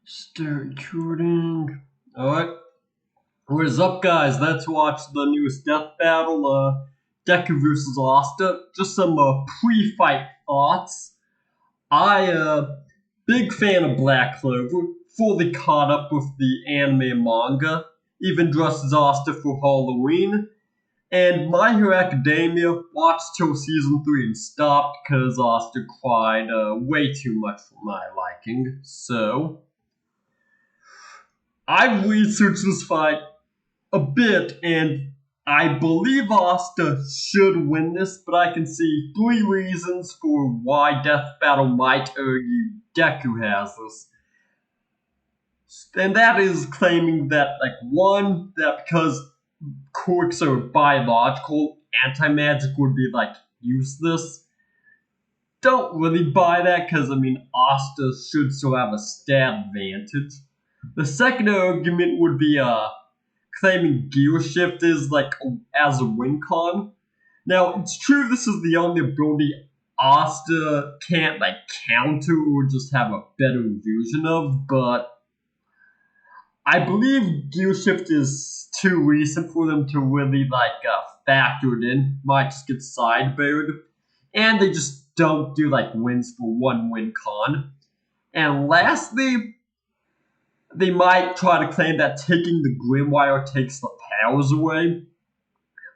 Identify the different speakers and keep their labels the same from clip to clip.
Speaker 1: Start recording. Alright. What is up, guys? Let's watch the newest death battle, Deku versus Asta. Just some pre-fight thoughts. Big fan of Black Clover. Fully caught up with the anime and manga. Even dressed as Asta for Halloween. And My Hero Academia watched till season 3 and stopped because Asta cried way too much for my liking. So I've researched this fight a bit, and I believe Asta should win this, but I can see 3 reasons for why Death Battle might argue Deku has this. And that is claiming that, one, that because quirks are biological, anti-magic would be, useless. Don't really buy that, because, Asta should still have a stat advantage. The second argument would be claiming Gear Shift is as a win con. Now, it's true this is the only ability Asta can't counter or just have a better version of, but I believe Gear Shift is too recent for them to really factor it in. Might just get sidebarred. And they just don't do wins for one win con. And lastly, they might try to claim that taking the Grimwire takes the powers away.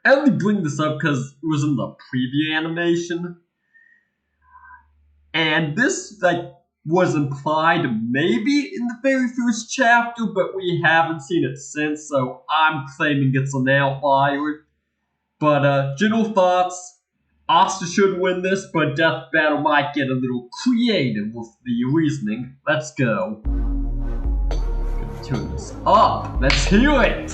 Speaker 1: I only bring this up because it was in the preview animation. And this, was implied maybe in the very first chapter, but we haven't seen it since, so I'm claiming it's an outlier. But, general thoughts, Asta should win this, but Death Battle might get a little creative with the reasoning. Let's go. Turn this up. Let's hear it.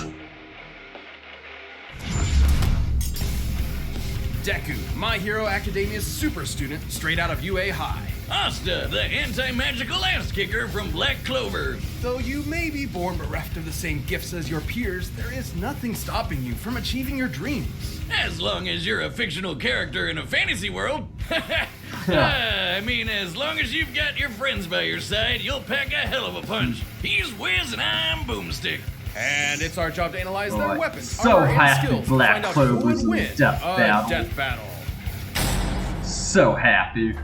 Speaker 2: Deku, My Hero Academia's super student straight out of UA High.
Speaker 3: Asta, the anti-magical ass-kicker from Black Clover.
Speaker 2: Though you may be born bereft of the same gifts as your peers, there is nothing stopping you from achieving your dreams.
Speaker 3: As long as you're a fictional character in a fantasy world. As long as you've got your friends by your side, you'll pack a hell of a punch. He's Wiz and I'm Boomstick.
Speaker 2: And it's our job to analyze their weapons,
Speaker 1: so
Speaker 2: armor, and
Speaker 1: happy
Speaker 2: skills
Speaker 1: Black
Speaker 2: to find out
Speaker 1: Clover
Speaker 2: who
Speaker 1: was
Speaker 2: would
Speaker 1: in
Speaker 2: win
Speaker 1: Death
Speaker 2: a
Speaker 1: Battle.
Speaker 2: death battle.
Speaker 1: So happy.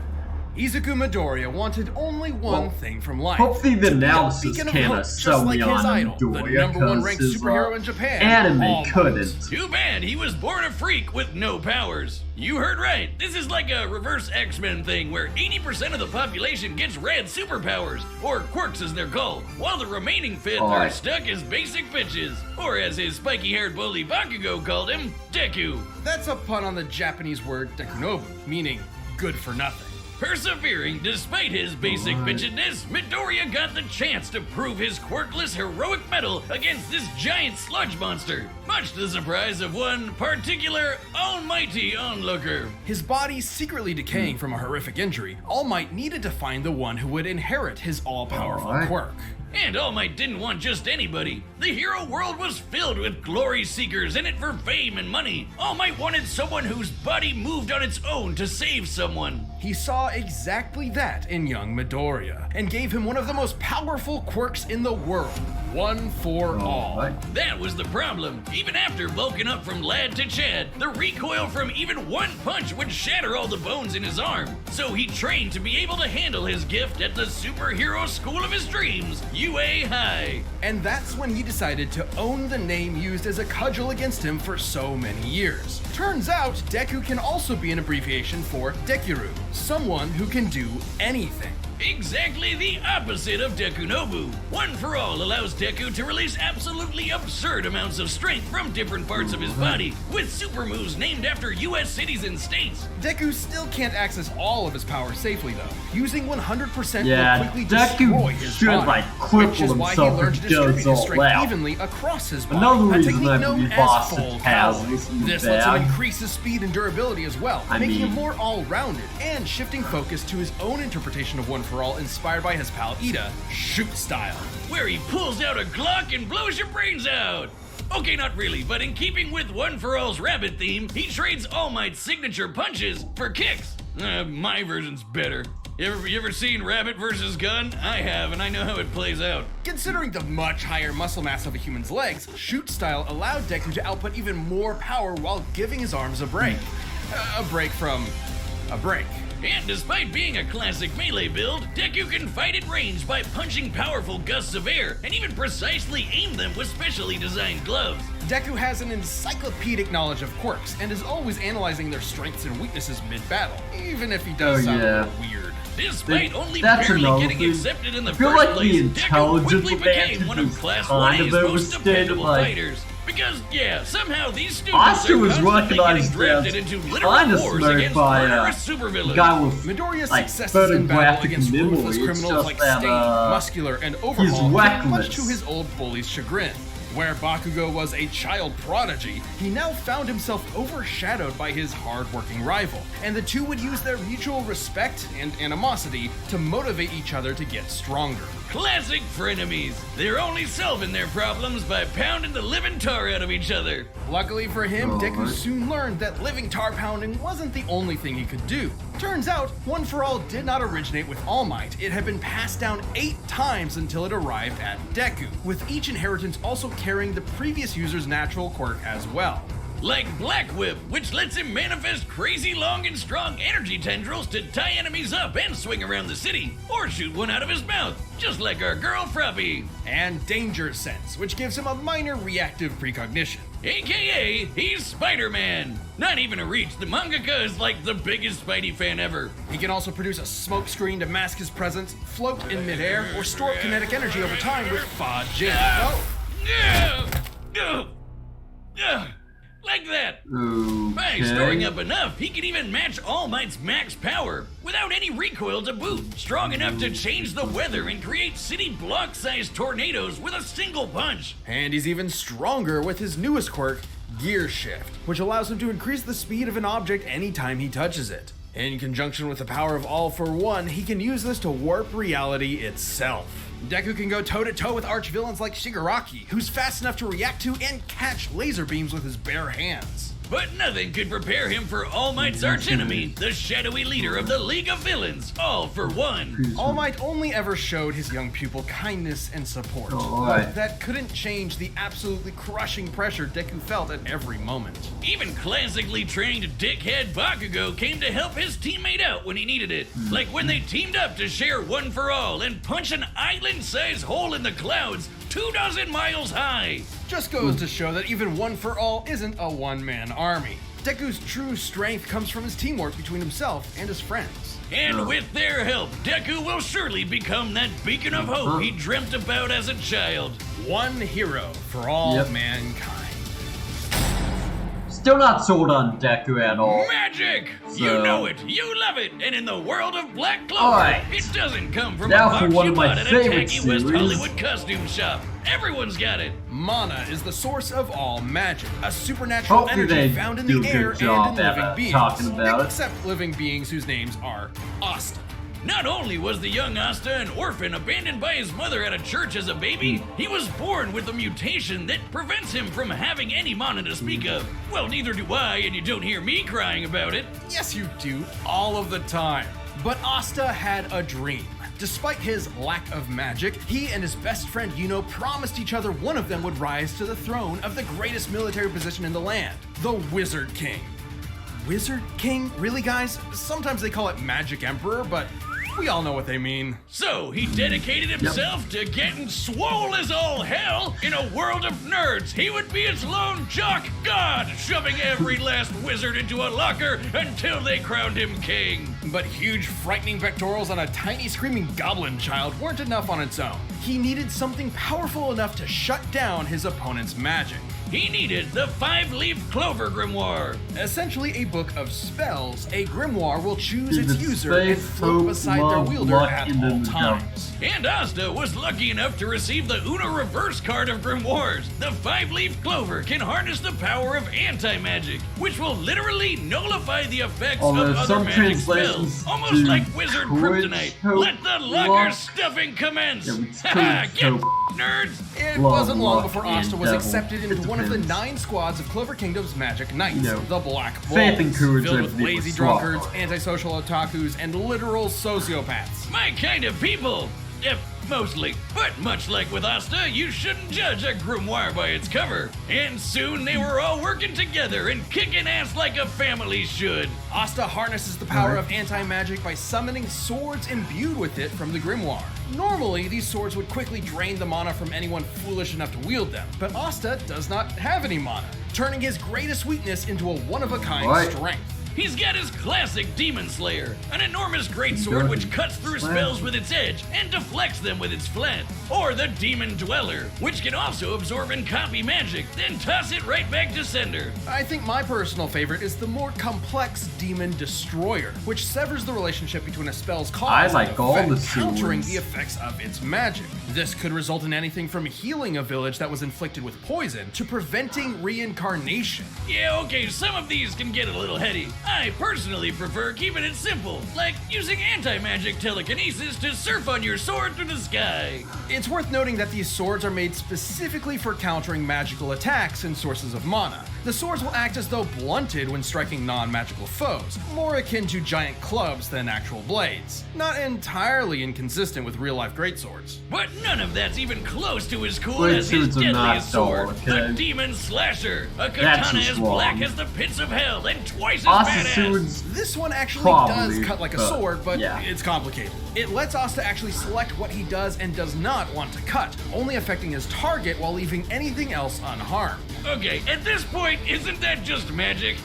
Speaker 2: Izuku Midoriya wanted only one thing from life.
Speaker 1: Hopefully the
Speaker 2: to be a
Speaker 1: analysis
Speaker 2: beacon of
Speaker 1: can
Speaker 2: hope,
Speaker 1: sell
Speaker 2: just
Speaker 1: me
Speaker 2: like his
Speaker 1: on
Speaker 2: idol, the
Speaker 1: Midoriya,
Speaker 2: #1 ranked
Speaker 1: because
Speaker 2: superhero in Japan.
Speaker 1: anime
Speaker 2: All
Speaker 1: couldn't.
Speaker 3: Too bad he was born a freak with no powers. You heard right. This is like a reverse X-Men thing where 80% of the population gets red superpowers, or quirks as they're called, while the remaining fifth are stuck as basic bitches. Or as his spiky-haired bully Bakugo called him, Deku.
Speaker 2: That's a pun on the Japanese word dekunobu, meaning good for nothing.
Speaker 3: Persevering despite his basic bitchedness, Midoriya got the chance to prove his quirkless heroic mettle against this giant sludge monster, much to the surprise of one particular almighty onlooker.
Speaker 2: His body secretly decaying from a horrific injury, All Might needed to find the one who would inherit his all-powerful quirk.
Speaker 3: And All Might didn't want just anybody. The hero world was filled with glory seekers in it for fame and money. All Might wanted someone whose body moved on its own to save someone.
Speaker 2: He saw exactly that in young Midoriya, and gave him one of the most powerful quirks in the world. One for all.
Speaker 3: That was the problem. Even after bulking up from lad to Chad, the recoil from even one punch would shatter all the bones in his arm. So he trained to be able to handle his gift at the superhero school of his dreams, UA High.
Speaker 2: And that's when he decided to own the name used as a cudgel against him for so many years. Turns out, Deku can also be an abbreviation for Dekiru, someone who can do anything.
Speaker 3: Exactly the opposite of Dekunobu. One for All allows Deku to release absolutely absurd amounts of strength from different parts of his body, with super moves named after US cities and states.
Speaker 2: Deku still can't access all of his power safely though. Using 100% will quickly
Speaker 1: Deku
Speaker 2: destroy his
Speaker 1: should
Speaker 2: body,
Speaker 1: cripple
Speaker 2: which is why he
Speaker 1: himself
Speaker 2: learned
Speaker 1: if
Speaker 2: to
Speaker 1: he
Speaker 2: distribute
Speaker 1: does
Speaker 2: his
Speaker 1: all
Speaker 2: strength
Speaker 1: that.
Speaker 2: evenly across his body,
Speaker 1: Another
Speaker 2: a
Speaker 1: reason
Speaker 2: technique
Speaker 1: I
Speaker 2: known
Speaker 1: believe
Speaker 2: as
Speaker 1: Boston
Speaker 2: full
Speaker 1: has
Speaker 2: calorie.
Speaker 1: this in the
Speaker 2: This lets him
Speaker 1: bag.
Speaker 2: increase his speed and durability as well, making him more all-rounded, and shifting focus to his own interpretation of One for All inspired by his pal Ida, shoot style.
Speaker 3: Where he pulls out a Glock and blows your brains out. Okay, not really, but in keeping with One for All's rabbit theme, he trades All Might's signature punches for kicks. My version's better. You ever seen Rabbit vs. Gun? I have, and I know how it plays out.
Speaker 2: Considering the much higher muscle mass of a human's legs, Shoot Style allowed Deku to output even more power while giving his arms a break. A break from a break.
Speaker 3: And despite being a classic melee build, Deku can fight at range by punching powerful gusts of air and even precisely aim them with specially designed gloves.
Speaker 2: Deku has an encyclopedic knowledge of quirks and is always analyzing their strengths and weaknesses mid-battle, even if he does sound a little weird.
Speaker 3: Despite only barely getting accepted in the first place, Deku quickly became one of Class 1A's most dependable fighters. Because, yeah, somehow these students
Speaker 1: Asta
Speaker 3: are
Speaker 1: was
Speaker 3: constantly getting
Speaker 1: recognized
Speaker 3: drafted
Speaker 1: as
Speaker 3: into literal
Speaker 1: kinda
Speaker 3: wars
Speaker 1: smart
Speaker 3: against
Speaker 1: by
Speaker 3: murderous supervillains.
Speaker 1: guy with
Speaker 2: Midoriya's
Speaker 1: like
Speaker 2: successes in battle
Speaker 1: photographic
Speaker 2: against
Speaker 1: memory.
Speaker 2: ruthless
Speaker 1: It's
Speaker 2: criminals
Speaker 1: just
Speaker 2: like
Speaker 1: that
Speaker 2: Stain, Muscular, and Overhaul
Speaker 1: he's
Speaker 2: came much
Speaker 1: reckless.
Speaker 2: to his old bully's chagrin. Where Bakugo was a child prodigy, he now found himself overshadowed by his hard-working rival, and the two would use their mutual respect and animosity to motivate each other to get stronger.
Speaker 3: Classic frenemies. They're only solving their problems by pounding the living tar out of each other.
Speaker 2: Luckily for him, Deku
Speaker 1: Alright.
Speaker 2: soon learned that living tar pounding wasn't the only thing he could do. Turns out, One for All did not originate with All Might. It had been passed down 8 times until it arrived at Deku, with each inheritance also carrying the previous user's natural quirk as well.
Speaker 3: Like Black Whip, which lets him manifest crazy long and strong energy tendrils to tie enemies up and swing around the city, or shoot one out of his mouth, just like our girl Froppy.
Speaker 2: And Danger Sense, which gives him a minor reactive precognition.
Speaker 3: AKA, he's Spider-Man. Not even a reach, the mangaka is like the biggest Spidey fan ever.
Speaker 2: He can also produce a smoke screen to mask his presence, float in midair, or store kinetic energy over time with Fa Jin.
Speaker 3: Like that. By storing up enough, he can even match All Might's max power without any recoil to boot. Strong enough to change the weather and create city block-sized tornadoes with a single punch.
Speaker 2: And he's even stronger with his newest quirk, Gear Shift, which allows him to increase the speed of an object anytime he touches it. In conjunction with the power of All for One, he can use this to warp reality itself. Deku can go toe-to-toe with arch-villains like Shigaraki, who's fast enough to react to and catch laser beams with his bare hands.
Speaker 3: But nothing could prepare him for All Might's archenemy, the shadowy leader of the League of Villains, All for One.
Speaker 2: All Might only ever showed his young pupil kindness and support, but that couldn't change the absolutely crushing pressure Deku felt at every moment.
Speaker 3: Even classically trained dickhead Bakugo came to help his teammate out when he needed it. Like when they teamed up to share One for All and punch an island-sized hole in the clouds 24 miles high.
Speaker 2: Just goes to show that even One for All isn't a one-man army. Deku's true strength comes from his teamwork between himself and his friends.
Speaker 3: And with their help, Deku will surely become that beacon of hope he dreamt about as a child.
Speaker 2: One hero for all mankind.
Speaker 1: Still not sold on Deku at all.
Speaker 3: Magic! You know it, you love it, and in the world of Black Clover,
Speaker 1: Alright.
Speaker 3: it doesn't come from
Speaker 1: Now
Speaker 3: a
Speaker 1: for
Speaker 3: box
Speaker 1: one
Speaker 3: you
Speaker 1: of my
Speaker 3: bought at a
Speaker 1: favorite
Speaker 3: tacky West
Speaker 1: series.
Speaker 3: Hollywood costume shop. Everyone's got it.
Speaker 2: Mana is the source of all magic, a supernatural
Speaker 1: Hopefully
Speaker 2: energy
Speaker 1: they
Speaker 2: found in
Speaker 1: do
Speaker 2: the
Speaker 1: a good
Speaker 2: air
Speaker 1: job
Speaker 2: and in living
Speaker 1: at
Speaker 2: beings.
Speaker 1: talking about it.
Speaker 2: Except living beings whose names are Asta.
Speaker 3: Not only was the young Asta an orphan abandoned by his mother at a church as a baby, he was born with a mutation that prevents him from having any mana to speak of. Well, neither do I, and you don't hear me crying about it.
Speaker 2: Yes, you do, all of the time. But Asta had a dream. Despite his lack of magic, he and his best friend Yuno promised each other one of them would rise to the throne of the greatest military position in the land, the Wizard King. Wizard King? Really, guys? Sometimes they call it Magic Emperor, but we all know what they mean.
Speaker 3: So he dedicated himself to getting swole as all hell. In a world of nerds, he would be its lone jock god, shoving every last wizard into a locker until they crowned him king.
Speaker 2: But huge, frightening pectorals on a tiny, screaming goblin child weren't enough on its own. He needed something powerful enough to shut down his opponent's magic.
Speaker 3: He needed the 5-leaf clover grimoire.
Speaker 2: Essentially a book of spells, a grimoire will choose
Speaker 1: Give
Speaker 2: its
Speaker 1: it
Speaker 2: user and
Speaker 1: faith,
Speaker 2: float
Speaker 1: hope,
Speaker 2: beside their
Speaker 1: love,
Speaker 2: wielder
Speaker 1: luck,
Speaker 2: at
Speaker 1: and
Speaker 2: all
Speaker 1: then
Speaker 2: times.
Speaker 3: And Asta was lucky enough to receive the Una reverse card of grimoires. The 5-leaf clover can harness the power of anti-magic, which will literally nullify the effects
Speaker 1: Although
Speaker 3: of other
Speaker 1: some
Speaker 3: magic
Speaker 1: translations
Speaker 3: spells. Almost
Speaker 1: do
Speaker 3: like wizard
Speaker 1: courage,
Speaker 3: kryptonite.
Speaker 1: hope,
Speaker 3: Let the locker
Speaker 1: luck.
Speaker 3: stuffing commence.
Speaker 1: Yeah, it's
Speaker 3: Haha,
Speaker 1: courage,
Speaker 3: get
Speaker 1: hope,
Speaker 3: nerds.
Speaker 2: It
Speaker 1: love,
Speaker 2: wasn't long
Speaker 1: luck,
Speaker 2: before
Speaker 1: and
Speaker 2: Asta was
Speaker 1: devil.
Speaker 2: accepted into
Speaker 1: It's
Speaker 2: one of the 9 squads of Clover Kingdom's Magic Knights, the Black
Speaker 1: faith and
Speaker 2: Bulls,
Speaker 1: courage
Speaker 2: filled
Speaker 1: I
Speaker 2: with
Speaker 1: believe
Speaker 2: lazy
Speaker 1: was
Speaker 2: drunkards,
Speaker 1: swallowed.
Speaker 2: antisocial otakus, and literal sociopaths.
Speaker 3: My kind of people. Yep, mostly. But much like with Asta, you shouldn't judge a grimoire by its cover. And soon they were all working together and kicking ass like a family should.
Speaker 2: Asta harnesses the power of anti-magic by summoning swords imbued with it from the grimoire. Normally, these swords would quickly drain the mana from anyone foolish enough to wield them, but Asta does not have any mana, turning his greatest weakness into a one-of-a-kind strength.
Speaker 3: He's got his classic Demon Slayer, an enormous greatsword which cuts through spells with its edge and deflects them with its flat. Or the Demon Dweller, which can also absorb and copy magic, then toss it right back to sender.
Speaker 2: I think my personal favorite is the more complex Demon Destroyer, which severs the relationship between a spell's cause
Speaker 1: I
Speaker 2: and
Speaker 1: like all
Speaker 2: effect,
Speaker 1: the swords.
Speaker 2: countering the effects of its magic. This could result in anything from healing a village that was inflicted with poison to preventing reincarnation.
Speaker 3: Yeah, okay, some of these can get a little heady. I personally prefer keeping it simple, like using anti-magic telekinesis to surf on your sword through the sky.
Speaker 2: It's worth noting that these swords are made specifically for countering magical attacks and sources of mana. The swords will act as though blunted when striking non-magical foes, more akin to giant clubs than actual blades. Not entirely inconsistent with real-life greatswords.
Speaker 3: But none of that's even close to as cool
Speaker 1: Great
Speaker 3: as his
Speaker 1: swords are not
Speaker 3: deadliest sword,
Speaker 1: dull,
Speaker 3: the
Speaker 1: okay?
Speaker 3: Demon Slasher, a
Speaker 1: That's
Speaker 3: katana
Speaker 1: just
Speaker 3: as black
Speaker 1: wrong.
Speaker 3: as the pits of hell and twice as
Speaker 1: Asta
Speaker 3: badass.
Speaker 1: swords,
Speaker 2: This one actually
Speaker 1: Probably,
Speaker 2: does cut like a
Speaker 1: but,
Speaker 2: sword, but
Speaker 1: yeah.
Speaker 2: it's complicated. It lets Asta actually select what he does and does not want to cut, only affecting his target while leaving anything else unharmed.
Speaker 3: Okay, at this point, isn't that just magic?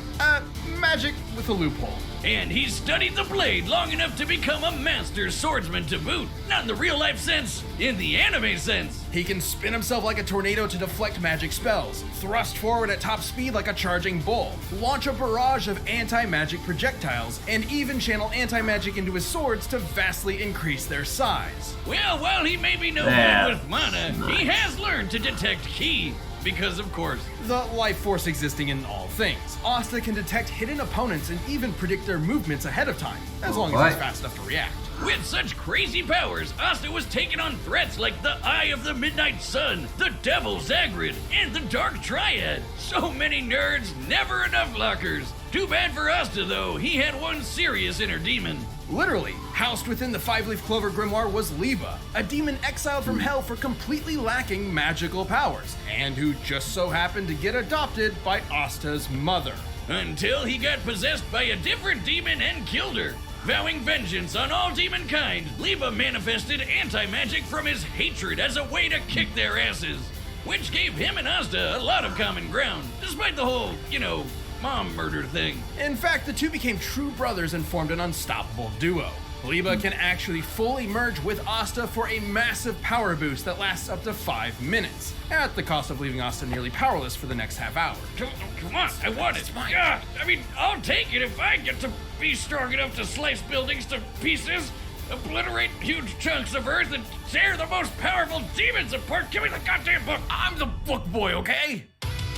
Speaker 2: Magic with a loophole.
Speaker 3: And he's studied the blade long enough to become a master swordsman to boot. Not in the real life sense, in the anime sense.
Speaker 2: He can spin himself like a tornado to deflect magic spells, thrust forward at top speed like a charging bull, launch a barrage of anti-magic projectiles, and even channel anti-magic into his swords to vastly increase their size.
Speaker 3: Well, while he may be no
Speaker 1: Yeah.
Speaker 3: good with mana, he has learned to detect ki. Because, of course,
Speaker 2: The life force existing in all things. Asta can detect hidden opponents and even predict their movements ahead of time, as long as he's
Speaker 1: Alright.
Speaker 2: fast enough to react.
Speaker 3: with such crazy powers, Asta was taking on threats like the Eye of the Midnight Sun, the Devil Zagrid, and the Dark Triad. So many nerds, never enough lockers. Too bad for Asta, though. He had one serious inner demon.
Speaker 2: Literally, housed within the Five-Leaf Clover Grimoire was Liba, a demon exiled from hell for completely lacking magical powers, and who just so happened to get adopted by Asta's mother.
Speaker 3: Until he got possessed by a different demon and killed her. Vowing vengeance on all demon kind, Liba manifested anti-magic from his hatred as a way to kick their asses. Which gave him and Asta a lot of common ground, despite the whole, mom murder thing.
Speaker 2: In fact, the two became true brothers and formed an unstoppable duo. Liba can actually fully merge with Asta for a massive power boost that lasts up to 5 minutes, at the cost of leaving Asta nearly powerless for the next half hour.
Speaker 3: Come on, I want it. Yeah, I'll take it if I get to be strong enough to slice buildings to pieces, obliterate huge chunks of earth, and tear the most powerful demons apart. Give me the goddamn book. I'm the book boy, okay?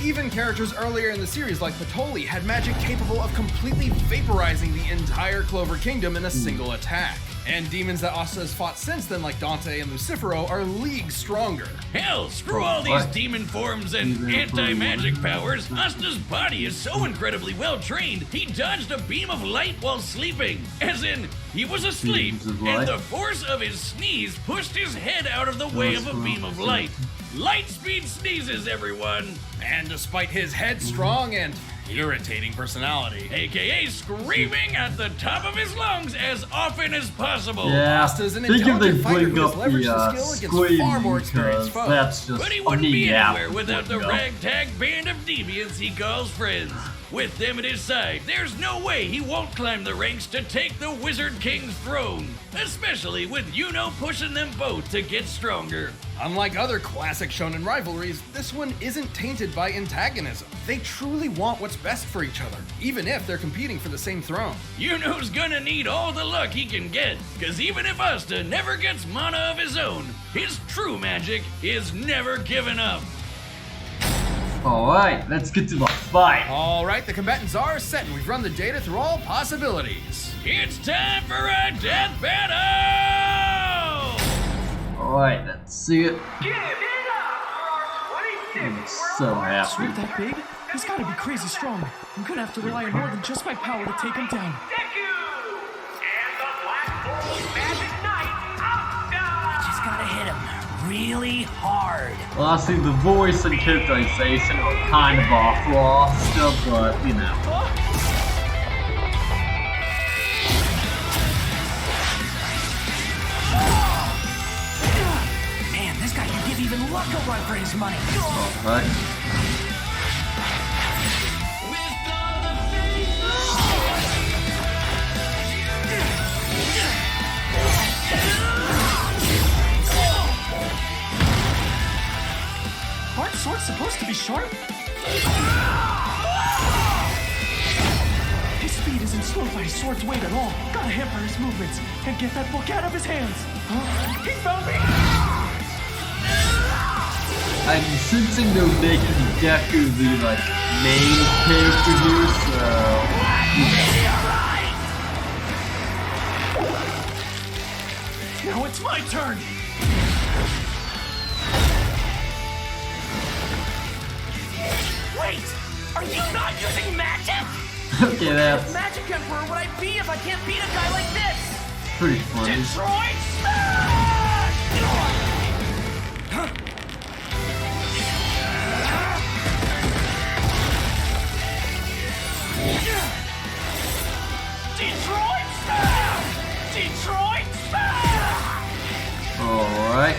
Speaker 2: Even characters earlier in the series like Patoli had magic capable of completely vaporizing the entire Clover Kingdom in a single attack. And demons that Asta has fought since then like Dante and Lucifero are leagues stronger.
Speaker 3: Hell, screw all these demon forms and anti-magic powers. Asta's body is so incredibly well trained, he dodged a beam of light while sleeping. As in, he was asleep,
Speaker 1: Beams of
Speaker 3: and
Speaker 1: light?
Speaker 3: the force of his sneeze pushed his head out of the way of a beam of light. Light speed sneezes, everyone.
Speaker 2: And despite his headstrong and irritating personality,
Speaker 3: AKA screaming at the top of his lungs as often as possible.
Speaker 1: Yeah,
Speaker 2: Asta's an
Speaker 1: think if they
Speaker 2: intelligent fighter
Speaker 1: bring
Speaker 2: who has
Speaker 1: up
Speaker 2: leveraged
Speaker 1: the
Speaker 2: the skill against
Speaker 1: squeeze,
Speaker 2: far more experienced
Speaker 1: because
Speaker 2: foes.
Speaker 1: that's just
Speaker 3: But he wouldn't
Speaker 1: a
Speaker 3: be
Speaker 1: neat
Speaker 3: anywhere
Speaker 1: outfit,
Speaker 3: without the
Speaker 1: you know.
Speaker 3: ragtag band of deviants he calls friends. With them at his side, there's no way he won't climb the ranks to take the Wizard King's throne. Especially with Yuno pushing them both to get stronger.
Speaker 2: Unlike other classic shonen rivalries, this one isn't tainted by antagonism. They truly want what's best for each other, even if they're competing for the same throne.
Speaker 3: Yuno's gonna need all the luck he can get, cause even if Asta never gets mana of his own, his true magic is never given up.
Speaker 1: Alright, let's get to the fight.
Speaker 2: Alright, the combatants are set and we've run the data through all possibilities.
Speaker 3: It's time for a death battle!
Speaker 1: Alright, let's see it.
Speaker 4: Give it up for our
Speaker 1: I'm so happy.
Speaker 4: Sword that big? He's gotta be crazy strong. I'm gonna have to rely on more than just my power to take him down.
Speaker 5: Deku! And the Black Bull Magic Knight, Asta!
Speaker 6: Just gotta hit him really hard.
Speaker 1: Well, I see the voice and characterization are kind of off for Asta, but you know.
Speaker 6: Man, this guy can give even Luck a run for his money.
Speaker 1: Alright.
Speaker 4: Aren't swords supposed to be sharp? His speed isn't slowed by his sword's weight at all. Gotta hamper his movements and get that book out of his hands. Huh? He found me!
Speaker 1: I'm sensing they're making Deku the like main character here, so
Speaker 4: Now it's my turn!
Speaker 6: Wait! Are you not using magic?
Speaker 1: okay, that's
Speaker 6: Magic Emperor would I be if I can't beat a guy like this?
Speaker 1: pretty funny.
Speaker 6: Detroit Smash! Detroit Smash! Detroit Smash!
Speaker 1: Alright.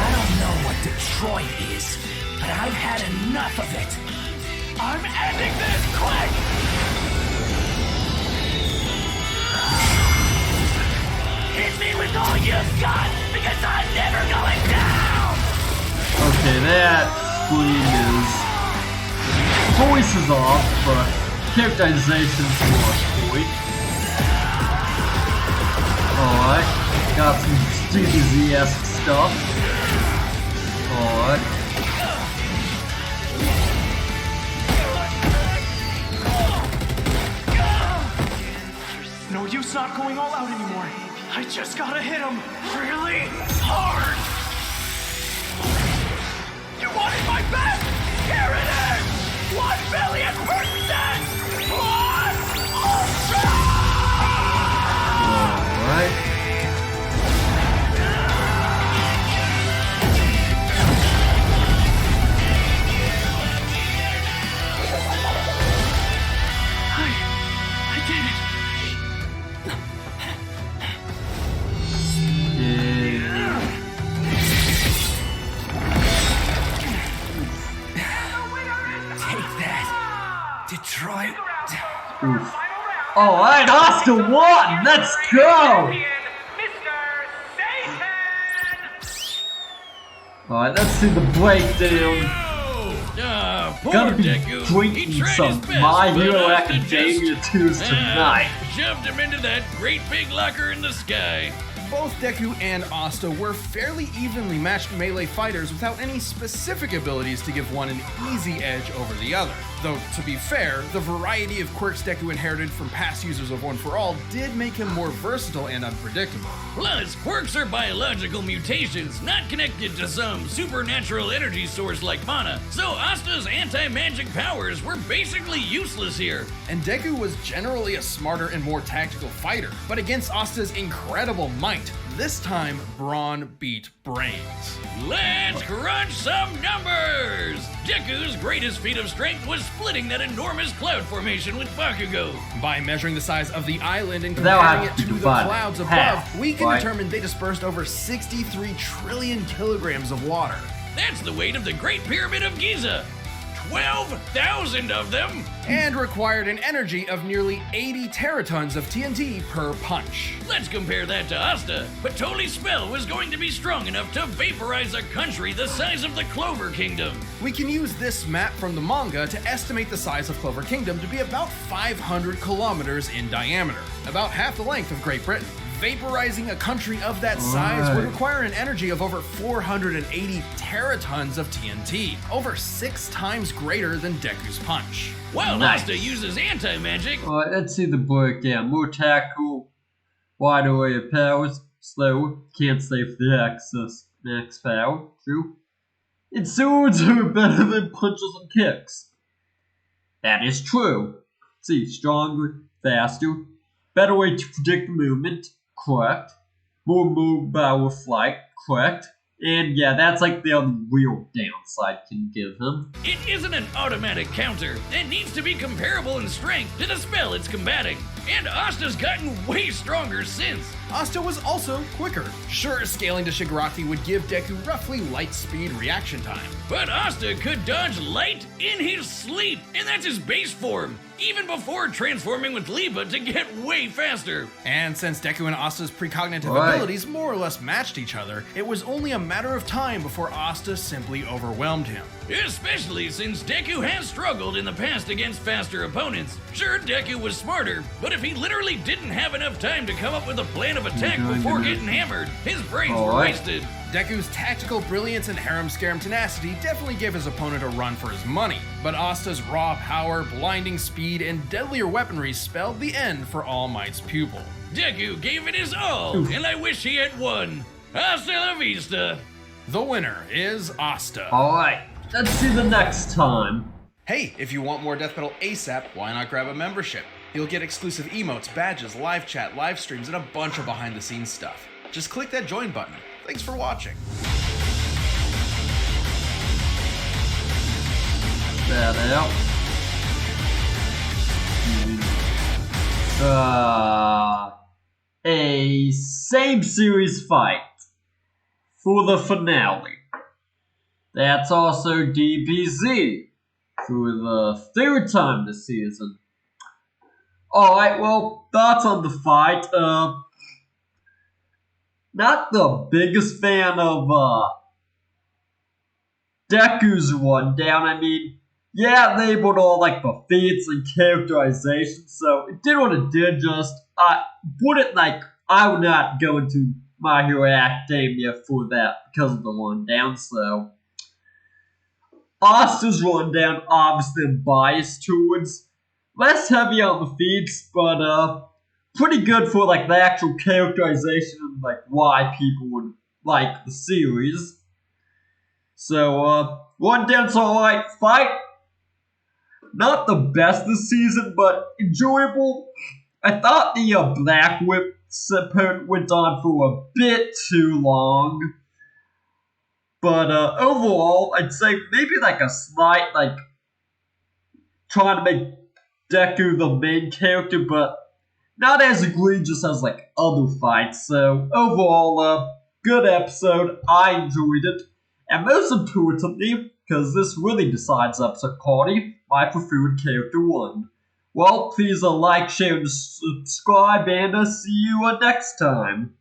Speaker 6: I don't know what Detroit is, but I've had enough of it. I'm ending this quick! Hit me with all you've got, because I'm never going down!
Speaker 1: Okay, that scream is voice is off, but characterization's more sweet. Alright, got some Stevie Z-esque stuff. Alright.
Speaker 4: No use not going all out anymore. I just gotta hit him really hard.
Speaker 6: You wanted my best? Here it is! 1,000,000%! Plus Ultra!
Speaker 1: Alright.
Speaker 4: I did it.
Speaker 6: Take that, Detroit.
Speaker 1: Oof. Alright, Asta won! Let's go!
Speaker 5: Mr. Satan!
Speaker 1: Alright, let's see the breakdown.
Speaker 3: Poor
Speaker 1: Gotta be
Speaker 3: Deku.
Speaker 1: drinking
Speaker 3: He tried
Speaker 1: some
Speaker 3: his best,
Speaker 1: My
Speaker 3: but
Speaker 1: Hero
Speaker 3: Asta
Speaker 1: Academia
Speaker 3: just,
Speaker 1: 2s tonight.
Speaker 3: Shoved him into that great big locker in the sky.
Speaker 2: Both Deku and Asta were fairly evenly matched melee fighters without any specific abilities to give one an easy edge over the other. Though, to be fair, the variety of quirks Deku inherited from past users of One For All did make him more versatile and unpredictable.
Speaker 3: Plus, quirks are biological mutations, not connected to some supernatural energy source like mana. So Asta's anti-magic powers were basically useless here.
Speaker 2: And Deku was generally a smarter and more tactical fighter, but against Asta's incredible might, this time brawn beat brains.
Speaker 3: Let's crunch some numbers! Deku's greatest feat of strength was splitting that enormous cloud formation with Bakugo.
Speaker 2: By measuring the size of the island and
Speaker 1: They'll
Speaker 2: comparing
Speaker 1: have
Speaker 2: it
Speaker 1: to
Speaker 2: to the
Speaker 1: divide
Speaker 2: clouds
Speaker 1: in
Speaker 2: above,
Speaker 1: half,
Speaker 2: we can
Speaker 1: right?
Speaker 2: determine they dispersed over 63 trillion kilograms of water.
Speaker 3: That's the weight of the Great Pyramid of Giza. 12,000 of them!
Speaker 2: And required an energy of nearly 80 teratons of TNT per punch.
Speaker 3: Let's compare that to Asta. Patoli's spell was going to be strong enough to vaporize a country the size of the Clover Kingdom.
Speaker 2: We can use this map from the manga to estimate the size of Clover Kingdom to be about 500 kilometers in diameter, about half the length of Great Britain. Vaporizing a country of that size would require an energy of over 480 teratons of TNT, over 6 times greater than Deku's punch.
Speaker 3: While
Speaker 1: Nice.
Speaker 3: Asta uses anti-magic,
Speaker 1: Alright, let's see the breakdown. More tactical, wide array of powers, slower, can't save the access, max power, true. Its swords are better than punches and kicks. That is true. Let's see, stronger, faster, better way to predict movement, correct. More mobile with flight, correct. And yeah, that's like the only real downside can give him.
Speaker 3: it isn't an automatic counter. It needs to be comparable in strength to the spell it's combating. And Asta's gotten way stronger since.
Speaker 2: Asta was also quicker. Sure, scaling to Shigaraki would give Deku roughly light speed reaction time.
Speaker 3: But Asta could dodge light in his sleep, and that's his base form, even before transforming with Lipa to get way faster.
Speaker 2: And since Deku and Asta's precognitive
Speaker 1: Right.
Speaker 2: abilities more or less matched each other, it was only a matter of time before Asta simply overwhelmed him.
Speaker 3: Especially since Deku has struggled in the past against faster opponents. Sure, Deku was smarter, but if he literally didn't have enough time to come up with a plan of attack before getting hammered, his brains were
Speaker 1: Alright.
Speaker 3: wasted.
Speaker 2: Deku's tactical brilliance and harem-scarum tenacity definitely gave his opponent a run for his money, but Asta's raw power, blinding speed, and deadlier weaponry spelled the end for All Might's pupil.
Speaker 3: Deku gave it his all, and I wish he had won. Hasta la vista.
Speaker 2: The winner is Asta.
Speaker 1: Alright, let's see the next time.
Speaker 2: Hey, if you want more Death Battle ASAP, why not grab a membership? You'll get exclusive emotes, badges, live chat, live streams, and a bunch of behind-the-scenes stuff. Just click that join button. Thanks for watching.
Speaker 1: That out. A same series fight for the finale. That's also DBZ for the third time this season. Alright, well, thoughts on the fight. Not the biggest fan of Deku's rundown. I mean, yeah, they put all like the feats and characterization, so it did what it did. Just wouldn't like I would not go into My Hero Academia for that because of the rundown. So Asta's rundown obviously I'm biased towards less heavy on the feats, but pretty good for like the actual characterization and like why people would like the series. So rundown's alright. Fight not the best this season, but enjoyable. I thought the Black Whip part went on for a bit too long. But overall, I'd say maybe like a slight, like, trying to make Deku the main character, but not as egregious as like other fights. So overall, good episode. I enjoyed it. And most importantly, because this really decides episode quality, my preferred character won. Well, please like, share, and subscribe, and see you next time.